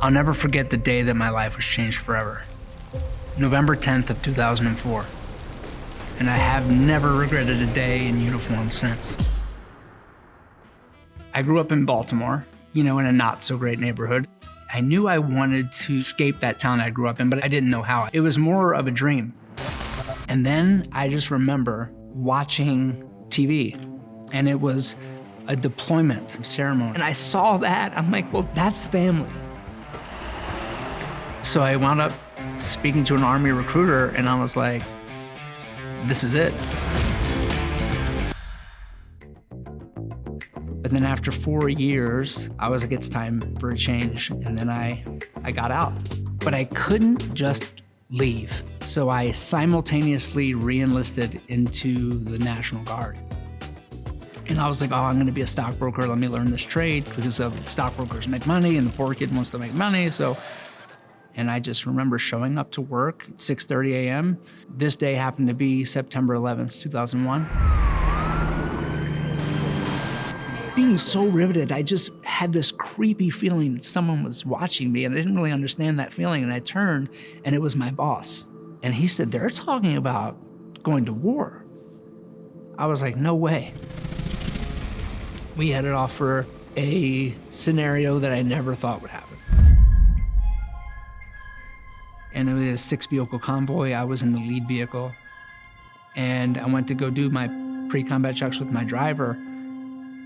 I'll never forget the day that my life was changed forever. November 10th of 2004. And I have never regretted a day in uniform since. I grew up in Baltimore, in a not so great neighborhood. I knew I wanted to escape that town I grew up in, but I didn't know how. It was more of a dream. And then I just remember watching TV, and it was a deployment ceremony. And I saw that, I'm like, well, that's family. So I wound up speaking to an Army recruiter, and I was like, this is it. But then after 4 years, I was like, it's time for a change. And then I got out. But I couldn't just leave. So I simultaneously re-enlisted into the National Guard. And I was like, oh, I'm gonna be a stockbroker. Let me learn this trade because stockbrokers make money and the poor kid wants to make money. And I just remember showing up to work at 6:30 a.m. This day happened to be September 11th, 2001. Being so riveted, I just had this creepy feeling that someone was watching me, and I didn't really understand that feeling. And I turned, and it was my boss. And he said, they're talking about going to war. I was like, no way. We headed off for a scenario that I never thought would happen. And it was a 6-vehicle convoy. I was in the lead vehicle. And I went to go do my pre-combat checks with my driver.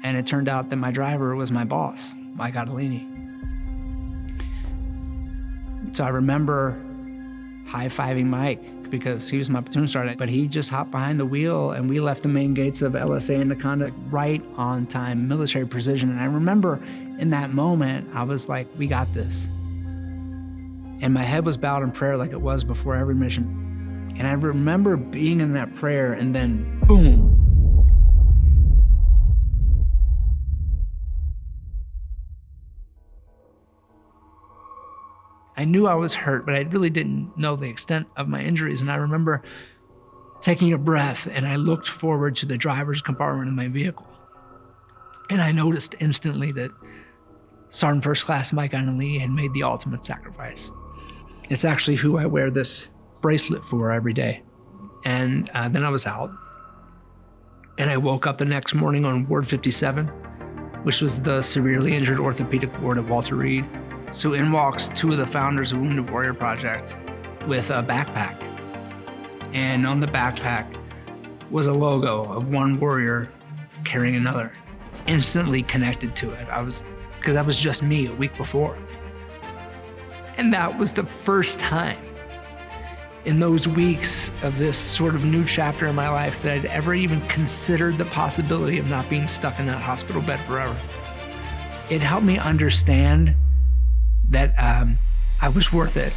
And it turned out that my driver was my boss, Mike Ottolini. So I remember high-fiving Mike because he was my platoon sergeant, but he just hopped behind the wheel and we left the main gates of LSA Anaconda right on time, military precision. And I remember in that moment, I was like, we got this. And my head was bowed in prayer like it was before every mission. And I remember being in that prayer and then boom. I knew I was hurt, but I really didn't know the extent of my injuries. And I remember taking a breath and I looked forward to the driver's compartment of my vehicle. And I noticed instantly that Sergeant First Class Mike Ottolini had made the ultimate sacrifice. It's actually who I wear this bracelet for every day. And then I was out. And I woke up the next morning on Ward 57, which was the severely injured orthopedic ward at Walter Reed. So in walks 2 of the founders of Wounded Warrior Project with a backpack. And on the backpack was a logo of one warrior carrying another, instantly connected to it. Because that was just me a week before. And that was the first time in those weeks of this sort of new chapter in my life that I'd ever even considered the possibility of not being stuck in that hospital bed forever. It helped me understand that I was worth it.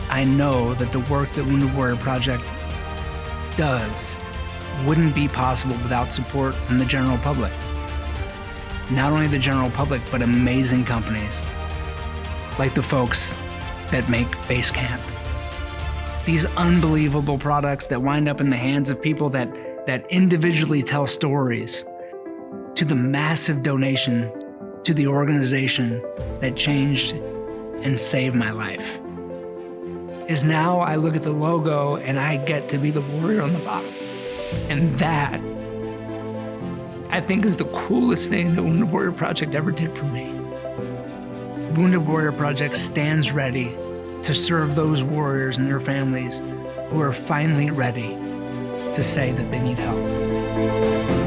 I know that the work that Wounded Warrior Project does wouldn't be possible without support from the general public. Not only the general public, but amazing companies like the folks that make Basecamp. These unbelievable products that wind up in the hands of people that individually tell stories, to the massive donation to the organization that changed and saved my life. Is now I look at the logo and I get to be the warrior on the bottom. And that, I think, is the coolest thing that Wounded Warrior Project ever did for me. Wounded Warrior Project stands ready to serve those warriors and their families who are finally ready to say that they need help.